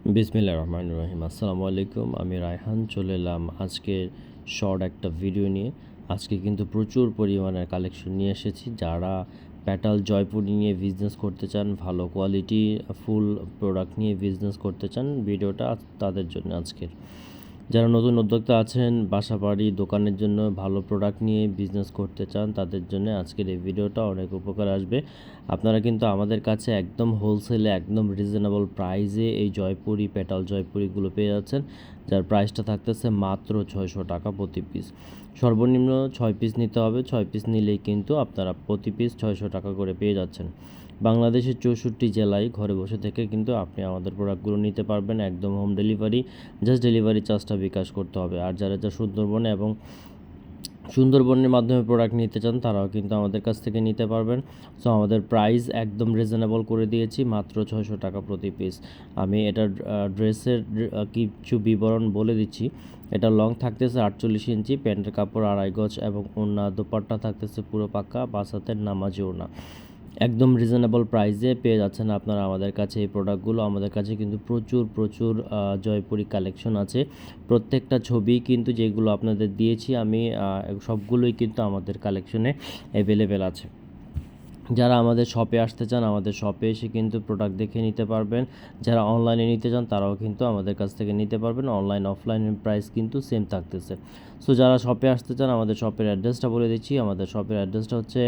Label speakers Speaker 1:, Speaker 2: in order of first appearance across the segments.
Speaker 1: বিসমিল্লাহির রহমানির রহিম। আসসালামু আলাইকুম, আমি রায়হান চলে এলাম আজকের শর্ট একটা ভিডিও নিয়ে। আজকে কিন্তু প্রচুর পরিমাণের কালেকশন নিয়ে এসেছি। যারা প্যাটাল জয়পুরি নিয়ে বিজনেস করতে চান, ভালো কোয়ালিটি ফুল প্রোডাক্ট নিয়ে বিজনেস করতে চান, ভিডিওটা তাদের জন্য আজকের। যারা নতুন উদ্যোক্তা আছেন, বাসাবাড়ি দোকানের জন্য ভালো প্রোডাক্ট নিয়ে বিজনেস করতে চান, তাদের জন্য আজকের এই ভিডিওটা অনেক উপকার আসবে। আপনারা কিন্তু আমাদের কাছে একদম হোলসেলে একদম রিজনেবল প্রাইসে এই জয়পুরি প্যাটাল জয়পুরিগুলো পেয়ে যাচ্ছেন, যার প্রাইসটা থাকতেছে মাত্র 600 টাকা প্রতি পিস। সর্বনিম্ন 6 পিস নিতে হবে, 6 পিস নিলেই কিন্তু আপনারা প্রতি পিস 600 টাকা করে পেয়ে যাচ্ছেন। বাংলাদেশের 64 জেলায় ঘরে বসে থেকে কিন্তু আপনি আমাদের প্রোডাক্টগুলো নিতে পারবেন, একদম হোম ডেলিভারি। জাস্ট ডেলিভারি চার্জটা বিকাশ করতে হবে। আর যারা সুন্দরবনে এবং সুন্দরবনের মাধ্যমে প্রোডাক্ট নিতে চান, তারাও কিন্তু আমাদের কাছ থেকে নিতে পারবেন। সো আমাদের প্রাইস একদম রিজনেবল করে দিয়েছি, মাত্র 600 টাকা প্রতি পিস। আমি এটার ড্রেসের কিছু বিবরণ বলে দিচ্ছি। এটা লং থাকতেছে 48 ইঞ্চি, প্যান্টের কাপড় 2.5 গজ এবং ওড়না দোপাট্টা থাকতেছে পুরো পাক্কা 5 হাতের নামাজি ওড়না। একদম রিজনেবল প্রাইসে পেয়ে যাচ্ছেন আপনারা আমাদের কাছে এই প্রোডাক্টগুলো। আমাদের কাছে কিন্তু প্রচুর জয়পুরি কালেকশন আছে। প্রত্যেকটা ছবি কিন্তু যেগুলো আপনাদের দিয়েছি আমি, সবগুলোই কিন্তু আমাদের কালেকশনে অ্যাভেলেবেল আছে। যারা আমাদের শপে আসতে চান, আমাদের শপে এসে কিন্তু প্রোডাক্ট দেখে নিতে পারবেন। যারা অনলাইনে নিতে চান, তারাও কিন্তু আমাদের কাছ থেকে নিতে পারবেন। অনলাইন অফলাইনের প্রাইস কিন্তু সেম থাকতেছে। সো যারা শপে আসতে চান, আমাদের শপের অ্যাড্রেসটা বলে দিচ্ছি। আমাদের শপের অ্যাড্রেসটা হচ্ছে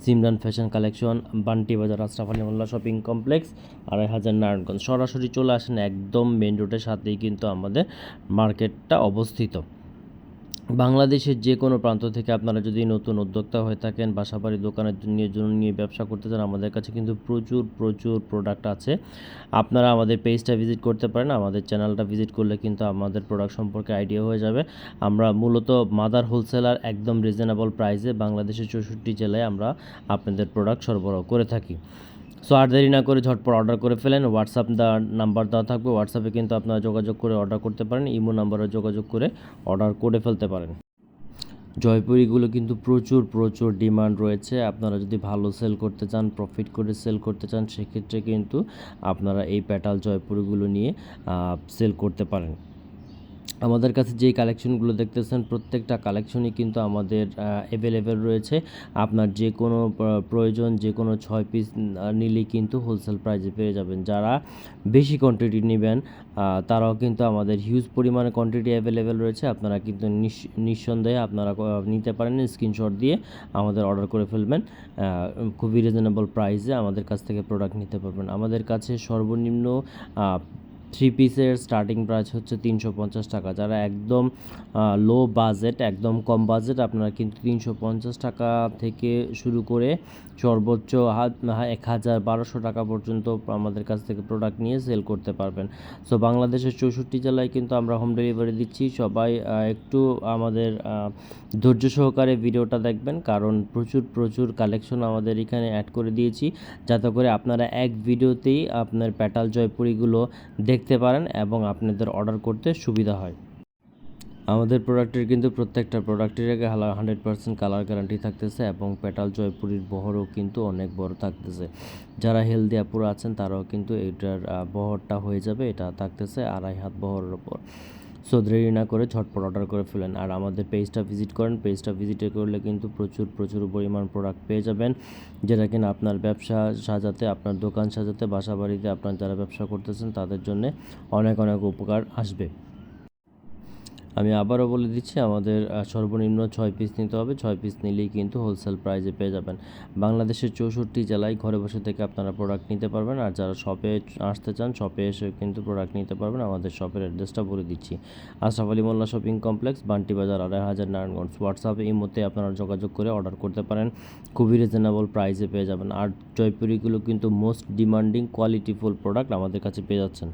Speaker 1: সিমরান ফ্যাশন কালেকশন, বান্টি বাজার, আশরাফ আলী মোল্লা শপিং কমপ্লেক্স, 2500 নারায়ণগঞ্জ। সরাসরি চলে আসেন, একদম মেন রোডের সাথেই কিন্তু আমাদের মার্কেটটা অবস্থিত। বাংলাদেশের যে কোনো প্রান্ত থেকে আপনারা যদি নতুন উদ্যোক্তা হয়ে থাকেন, বাসাবাড়ি দোকানের জন্য নিয়ে ব্যবসা করতে চান, আমাদের কাছে কিন্তু প্রচুর প্রোডাক্ট আছে। আপনারা আমাদের পেজটা ভিজিট করতে পারেন, আমাদের চ্যানেলটা ভিজিট করলে কিন্তু আমাদের প্রোডাক্ট সম্পর্কে আইডিয়া হয়ে যাবে। আমরা মূলত মাদার হোলসেলার, একদম রিজনেবল প্রাইসে বাংলাদেশের 64 জেলায় আমরা আপনাদের প্রোডাক্ট সরবরাহ করে থাকি। সো আর দেরি না করে ঝটপট অর্ডার করে ফেলেন। হোয়াটসঅ্যাপ নাম্বার দেওয়া থাকবে, হোয়াটসঅ্যাপে কিন্তু আপনারা যোগাযোগ করে অর্ডার করতে পারেন, ইমো নাম্বারে যোগাযোগ করে অর্ডার করে ফেলতে পারেন। জয়পুরিগুলো কিন্তু প্রচুর ডিমান্ড রয়েছে। আপনারা যদি ভালো সেল করতে চান, প্রফিট করে সেল করতে চান, সেক্ষেত্রে কিন্তু আপনারা এই প্যাটাল জয়পুরিগুলো নিয়ে সেল করতে পারেন। আমাদের কাছে যেই কালেকশনগুলো দেখতেছেন, প্রত্যেকটা কালেকশনই কিন্তু আমাদের অ্যাভেলেবেল রয়েছে। আপনার যে কোনো প্রয়োজন, যে কোনো 6 পিস নিলেই কিন্তু হোলসেল প্রাইসে পেয়ে যাবেন। যারা বেশি কোয়ান্টিটি নেবেন, তারাও কিন্তু আমাদের হিউজ পরিমাণে কোয়ান্টিটি অ্যাভেলেবেল রয়েছে। আপনারা কিন্তু নিঃসন্দেহে আপনারা নিতে পারেন, স্ক্রিনশট দিয়ে আমাদের অর্ডার করে ফেলবেন। খুবই রিজনেবল প্রাইসে আমাদের কাছ থেকে প্রোডাক্ট নিতে পারবেন। আমাদের কাছে সর্বনিম্ন 3 পিসের স্টার্টিং প্রাইস হচ্ছে 350 টাকা। যারা একদম লো বাজেট, একদম কম বাজেট, আপনারা কিন্তু 350 টাকা থেকে শুরু করে সর্বোচ্চ 1000-1200 টাকা পর্যন্ত আমাদের কাছ থেকে প্রোডাক্ট নিয়ে সেল করতে পারবেন। সো বাংলাদেশের 64 জেলায় কিন্তু আমরা হোম ডেলিভারি দিচ্ছি। সবাই একটু আমাদের ধৈর্য সহকারে ভিডিওটা দেখবেন, কারণ প্রচুর কালেকশন আমাদের এখানে অ্যাড করে দিয়েছি, যাতে করে আপনারা এক ভিডিওতেই আপনার প্যাটাল জয়পুরিগুলো দেখতে পারেন এবং আপনাদের অর্ডার করতে সুবিধা হয়। আমাদের প্রোডাক্টের কিন্তু প্রত্যেকটা প্রোডাক্টের আগে 100% কালার গ্যারান্টি থাকতেছে এবং পেটাল জয়পুরির বহরও কিন্তু অনেক বড় থাকতেছে। যারা হেলদি আপুরা আছেন, তারাও কিন্তু এটার বহরটা হয়ে যাবে, এটা থাকতেছে 2.5 হাত বহরের ওপর। সো দেরি না করে ঝটপট অর্ডার করে ফেলেন। আর আমাদের পেজটা ভিজিট করেন, পেজটা ভিজিট করলে কিন্তু প্রচুর পরিমাণ প্রোডাক্ট পেয়ে যাবেন, যেটা কিনা আপনার ব্যবসা সাজাতে, আপনার দোকান সাজাতে, বাসা বাড়িতে আপনার যারা ব্যবসা করতেছেন তাদের জন্য অনেক উপকার আসবে। আমি আবারও বলে দিচ্ছি, আমাদের সর্বনিম্ন 6 পিস নিতে হবে। 6 পিস নিলেই কিন্তু হোলসেল প্রাইসে পেয়ে যাবেন। বাংলাদেশের 64 জেলায় ঘরে বসে থেকে আপনারা প্রোডাক্ট নিতে পারবেন। আর যারা শপে আসতে চান, শপে এসে কিন্তু প্রোডাক্ট নিতে পারবেন। আমাদের শপের অ্যাড্রেসটা বলে দিচ্ছি। আশরাফ আলী মোল্লা শপিং কমপ্লেক্স, বান্টি বাজার, 2500 নারায়ণগঞ্জ। হোয়াটসঅ্যাপে এই মধ্যে আপনারা যোগাযোগ করে অর্ডার করতে পারেন, খুবই রিজনেবল প্রাইসে পেয়ে যাবেন। আর জয়পুরিগুলো কিন্তু মোস্ট ডিমান্ডিং কোয়ালিটিফুল প্রোডাক্ট আমাদের কাছে পেয়ে যাচ্ছেন।